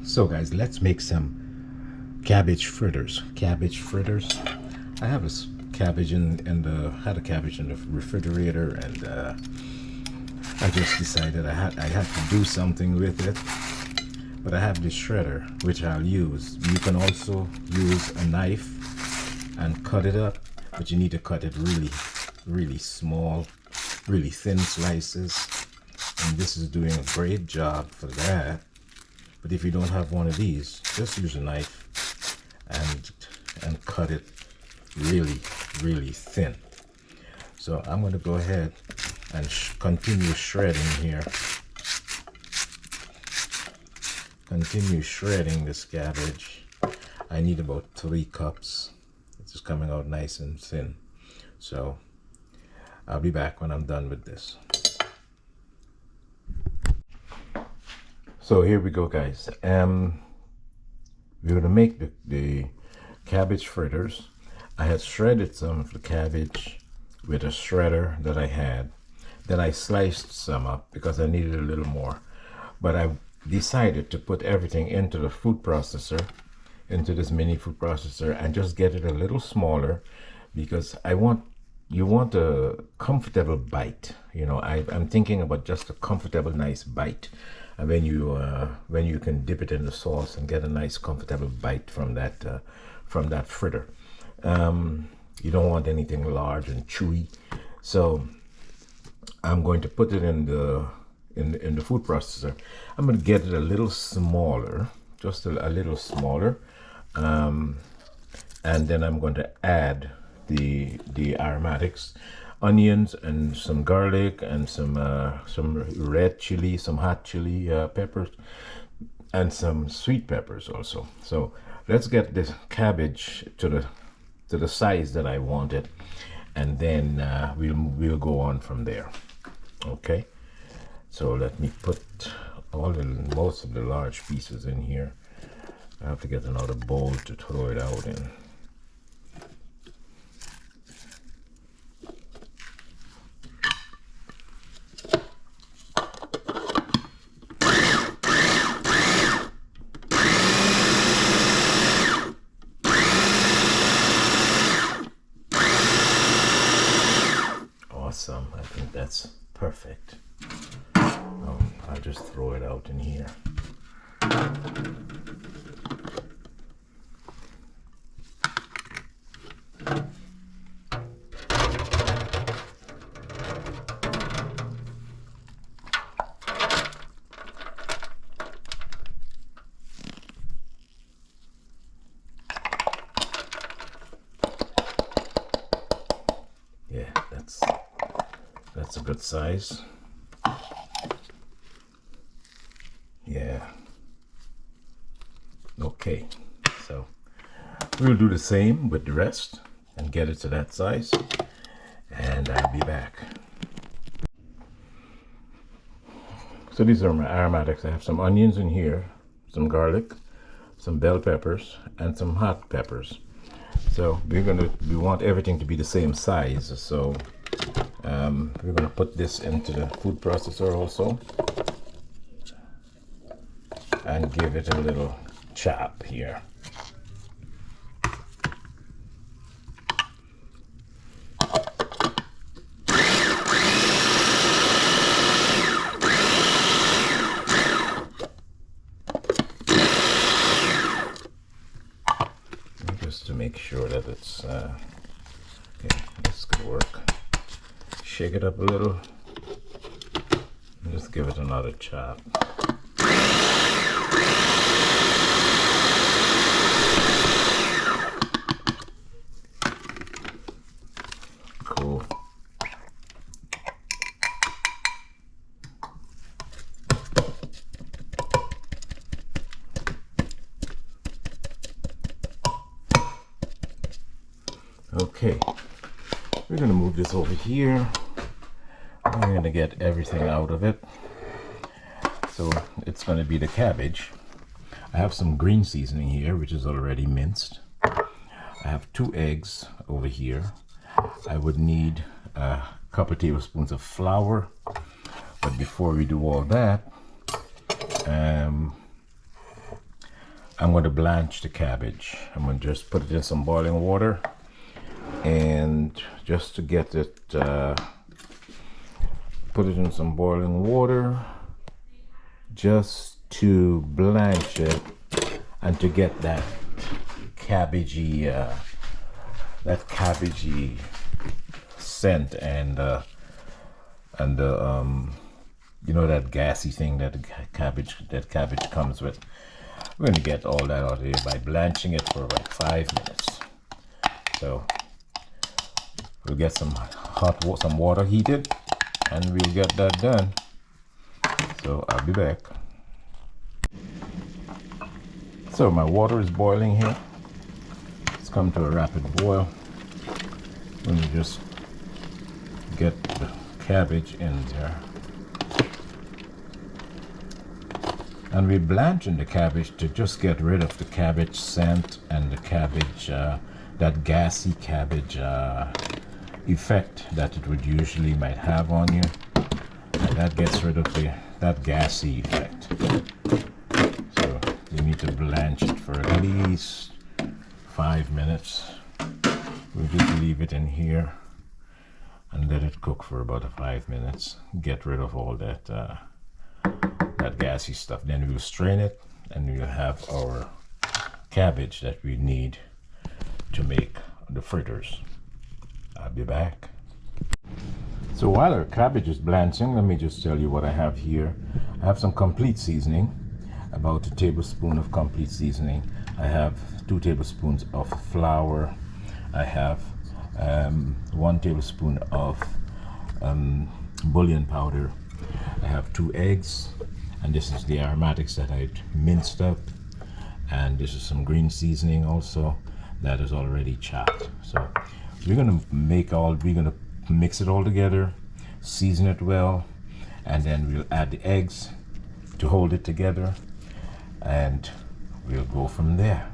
So guys, let's make some cabbage fritters. Cabbage fritters. I have a cabbage in the had a cabbage in the refrigerator, and I just decided I had to do something with it. But I have this shredder which I'll use. You can also use a knife and cut it up, but you need to cut it really small, really thin slices. And this is doing a great job for that. But if you don't have one of these, just use a knife and cut it really thin. So I'm going to go ahead and continue shredding here. Continue shredding this cabbage. I need about 3 cups. It's just coming out nice and thin. So I'll be back when I'm done with this. So here we go, guys. We're gonna make the cabbage fritters. I had shredded some of the cabbage with a shredder that I had. Then I sliced some up because I needed a little more. But I decided to put everything into the food processor, into this mini food processor, and just get it a little smaller, because you want a comfortable bite. You know, I'm thinking about just a comfortable, nice bite. And when you can dip it in the sauce and get a nice, comfortable bite from that fritter. You don't want anything large and chewy. So I'm going to put it in the food processor. I'm going to get it a little smaller, just a little smaller, and then I'm going to add the aromatics, onions and some garlic and some red chili, some hot chili peppers, and some sweet peppers also. So let's get this cabbage to the size that I want it, and then we'll go on from there. Okay. So let me put most of the large pieces in here. I have to get another bowl to throw it out in. Awesome. I think that's perfect. I'll just throw it out in here. Yeah, that's a good size. Yeah. Okay, so we'll do the same with the rest and get it to that size, and I'll be back. So these are my aromatics. I have some onions in here, some garlic, some bell peppers, and some hot peppers. So we want everything to be the same size. So we're gonna put this into the food processor also, and give it a little chop here. Just to make sure that it's okay, this could work. Shake it up a little and just give it another chop. Cool. Okay, we're gonna move this over here. I'm gonna get everything out of it. So it's gonna be the cabbage. I have some green seasoning here, which is already minced. I have 2 eggs over here. I would need a couple tablespoons of flour. But before we do all that, I'm going to blanch the cabbage. I'm going to just put it in some boiling water, and just to get it, put it in some boiling water just to blanch it and to get that cabbagey scent and you know, that gassy thing that cabbage comes with. We're going to get all that out of here by blanching it for about 5 minutes. So we'll get some water heated, and we'll get that done. So I'll be back. So my water is boiling here. It's come to a rapid boil. Let me just get the cabbage in there. And we're blanching the cabbage to just get rid of the cabbage scent and the cabbage, that gassy cabbage effect that it would usually might have on you. And that gets rid of that gassy effect. So you need to blanch it for at least 5 minutes. We'll just leave it in here and let it cook for about 5 minutes. Get rid of all that that gassy stuff. Then we'll strain it, and we'll have our cabbage that we need to make the fritters. I'll be back. So while our cabbage is blanching, let me just tell you what I have here. I have some complete seasoning, about 1 tablespoon of complete seasoning. I have 2 tablespoons of flour. I have 1 tablespoon of bullion powder. I have 2 eggs, and this is the aromatics that I minced up, and this is some green seasoning also that is already chopped. So we're gonna mix it all together, season it well, and then we'll add the eggs to hold it together, and we'll go from there.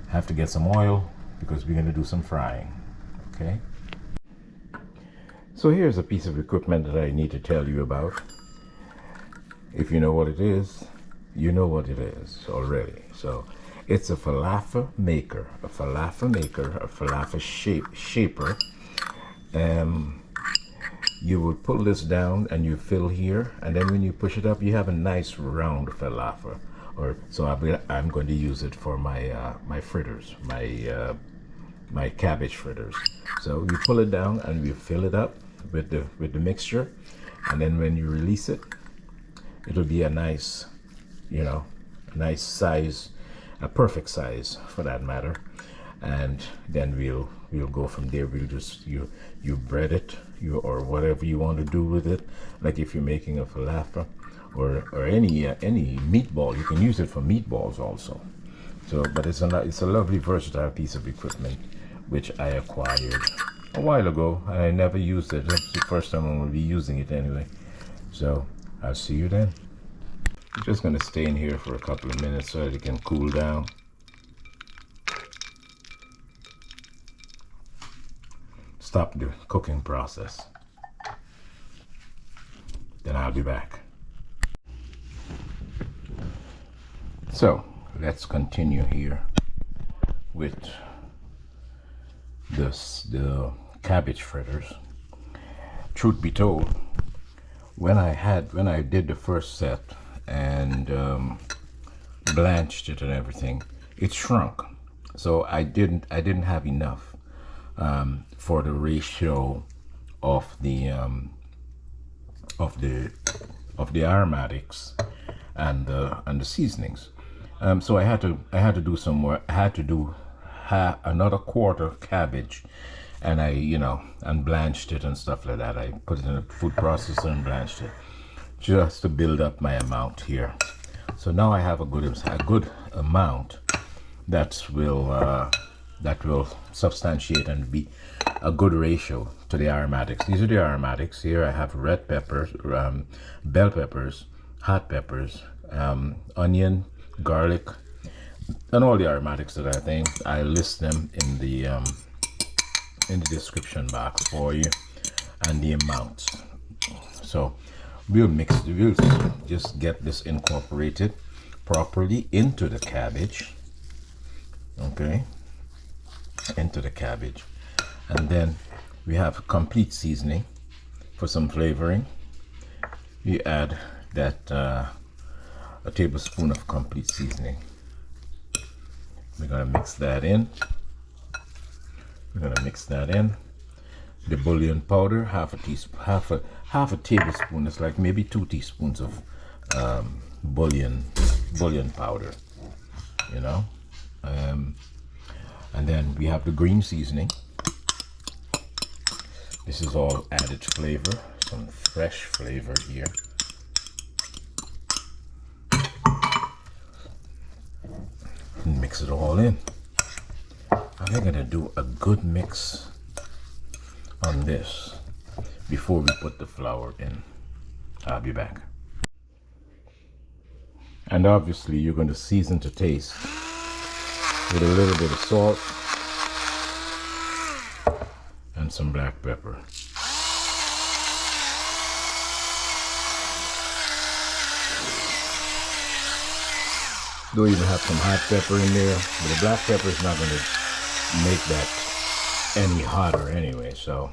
Have to get some oil because we're gonna do some frying. Okay. So here's a piece of equipment that I need to tell you about. If you know what it is, you know what it is already. So it's a falafel maker, a falafel shaper. You would pull this down and you fill here, and then when you push it up, you have a nice round falafel. So I'm going to use it for my fritters, my cabbage fritters. So you pull it down and you fill it up with the mixture, and then when you release it, it'll be a nice, a nice size, a perfect size for that matter. And then we'll go from there. We'll just you bread it, or whatever you want to do with it. Like if you're making a falafel or any meatball, you can use it for meatballs also. So, but it's a lovely versatile piece of equipment which I acquired a while ago, and I never used it. That's the first time I'm going to be using it anyway. So I'll see you then. I'm just going to stay in here for a couple of minutes so that it can cool down. Stop the cooking process. Then I'll be back. So let's continue here with the cabbage fritters. Truth be told, when I did the first set and blanched it and everything, it shrunk. So I didn't have enough for the ratio of the aromatics and the seasonings. So I had to do some more. I had to do another quarter cabbage, and and blanched it and stuff like that. I put it in a food processor and blanched it just to build up my amount here. So now I have a good amount that will substantiate and be a good ratio to the aromatics. These are the aromatics. Here I have red peppers, bell peppers, hot peppers, onion, garlic, and all the aromatics that I think. I list them in the description box for you, and the amounts. So we'll just get this incorporated properly into the cabbage. Okay, into the cabbage. And then we have complete seasoning for some flavoring. We add that a tablespoon of complete seasoning. We're gonna mix that in. The bullion powder, half a tablespoon. It's like maybe 2 teaspoons of bullion powder, you know. And then we have the green seasoning. This is all added flavor, some fresh flavor here. And mix it all in. I'm gonna do a good mix on this before we put the flour in. I'll be back. And obviously you're going to season to taste with a little bit of salt and some black pepper. Though even have some hot pepper in there, but the black pepper is not going to make that any hotter anyway. So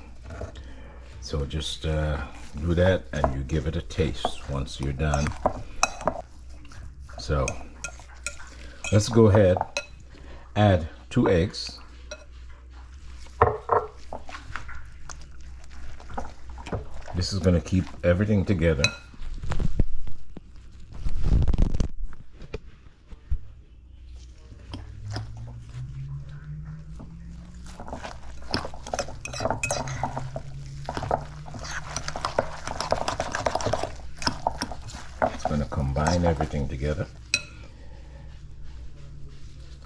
just do that and you give it a taste once you're done. So let's go ahead, add 2 eggs. This is going to keep everything together. It's going to combine everything together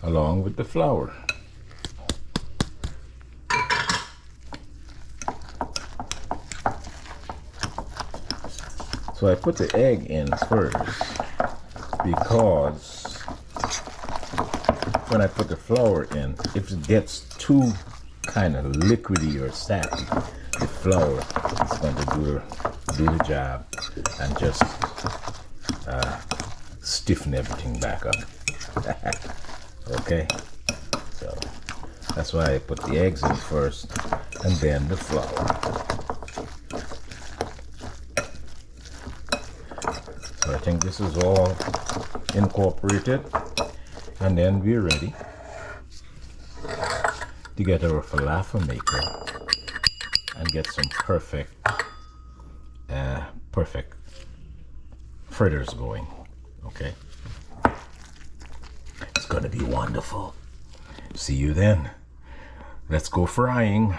along with the flour. So I put the egg in first because when I put the flour in, if it gets too kind of liquidy or sappy, the flour is going to do the job and just stiffen everything back up. Okay, so that's why I put the eggs in first and then the flour. So I think this is all incorporated, and then we're ready to get our falafel maker and get some perfect fritters going. Okay, it's gonna be wonderful. See you then. Let's go frying.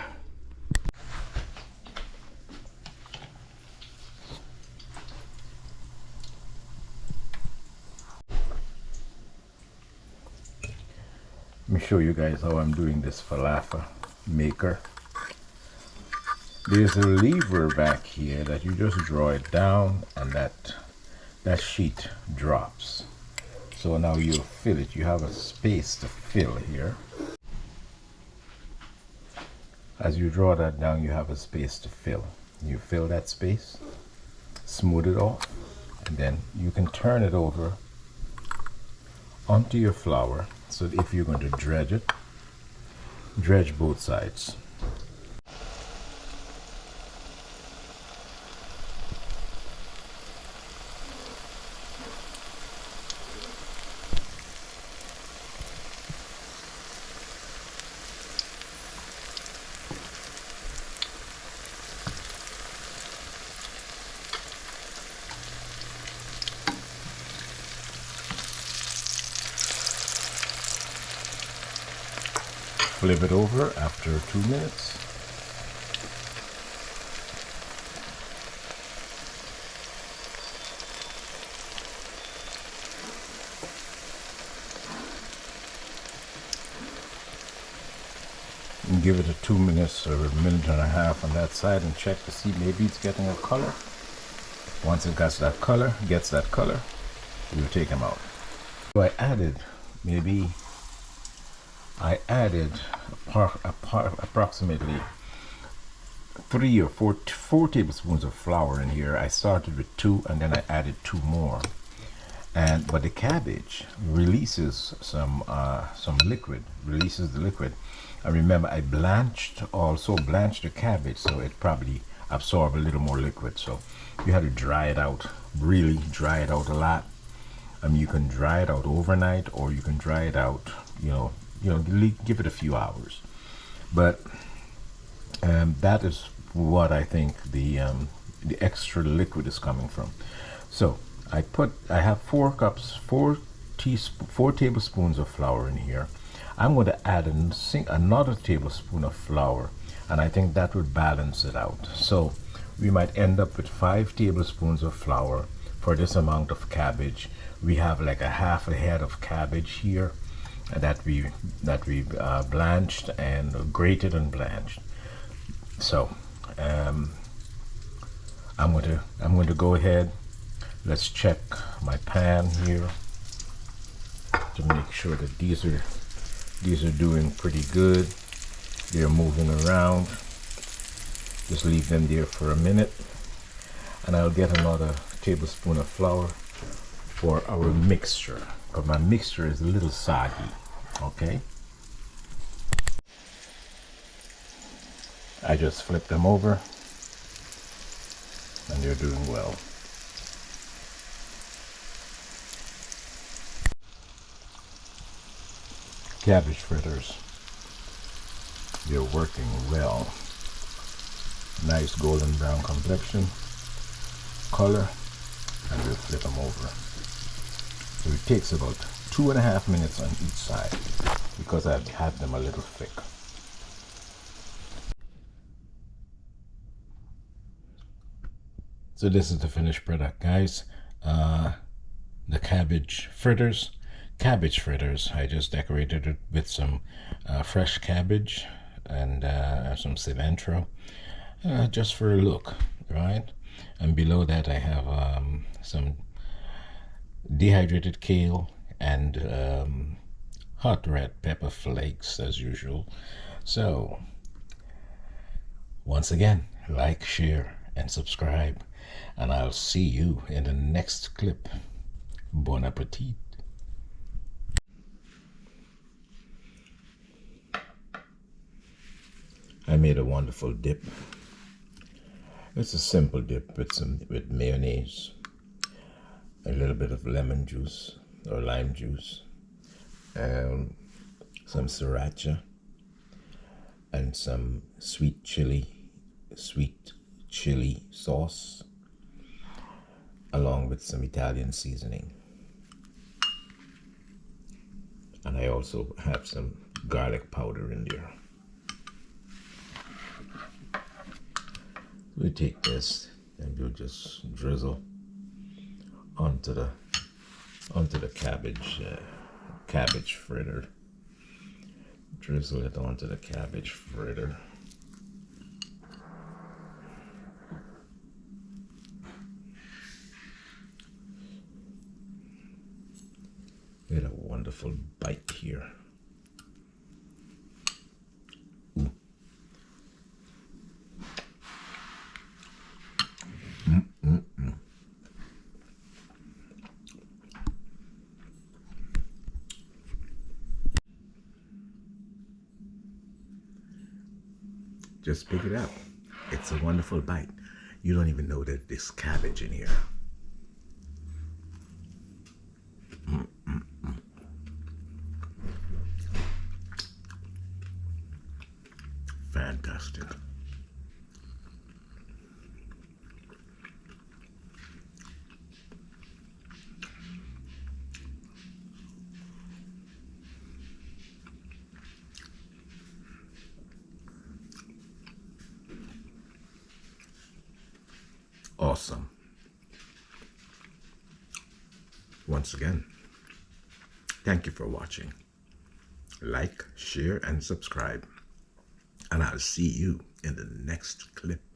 Let me show you guys how I'm doing this falafel maker. There's a lever back here that you just draw it down and that sheet drops. So now you fill it. You have a space to fill here. As you draw that down, you have a space to fill. You fill that space, smooth it off, and then you can turn it over onto your flour. So if you're going to dredge it, dredge both sides. Flip it over after 2 minutes. And give it a 2 minutes or a minute and a half on that side and check to see maybe it's getting a color. Once it gets that color, we'll take them out. So I added approximately 3 or 4 tablespoons of flour in here. I started with 2 and then I added 2 more. But the cabbage releases some liquid, releases the liquid. And remember, I also blanched the cabbage, so it probably absorbed a little more liquid. So you had to dry it out, really dry it out a lot. You can dry it out overnight, or you can dry it out, give it a few hours. But that is what I think the extra liquid is coming from. So I have 4 tablespoons of flour in here. I'm going to add another tablespoon of flour, and I think that would balance it out. So we might end up with 5 tablespoons of flour for this amount of cabbage. We have like a half a head of cabbage here that we blanched and grated and blanched. So I'm going to go ahead. Let's check my pan here to make sure that these are doing pretty good. They're moving around. Just leave them there for a minute, and I'll get another tablespoon of flour for our mixture, because my mixture is a little soggy. Okay, I just flip them over and they're doing well. Cabbage fritters, they're working well. Nice golden brown complexion, color, and we'll flip them over. So it takes about 2.5 minutes on each side because I've had them a little thick. So this is the finished product, guys. The cabbage fritters. I just decorated it with some fresh cabbage and some cilantro, just for a look, right? And below that I have some dehydrated kale and hot red pepper flakes as usual. So once again, like, share, and subscribe, and I'll see you in the next clip. Bon appetit. I made a wonderful dip. It's a simple dip with mayonnaise, a little bit of lemon juice or lime juice, some sriracha, and some sweet chili sauce, along with some Italian seasoning. And I also have some garlic powder in there. We take this and we'll just drizzle onto the cabbage fritter. Drizzle it onto the cabbage fritter. Get a wonderful bite here. Just pick it up. It's a wonderful bite. You don't even know that there's cabbage in here. Fantastic. Awesome. Once again, thank you for watching. Like, share, and subscribe. And I'll see you in the next clip.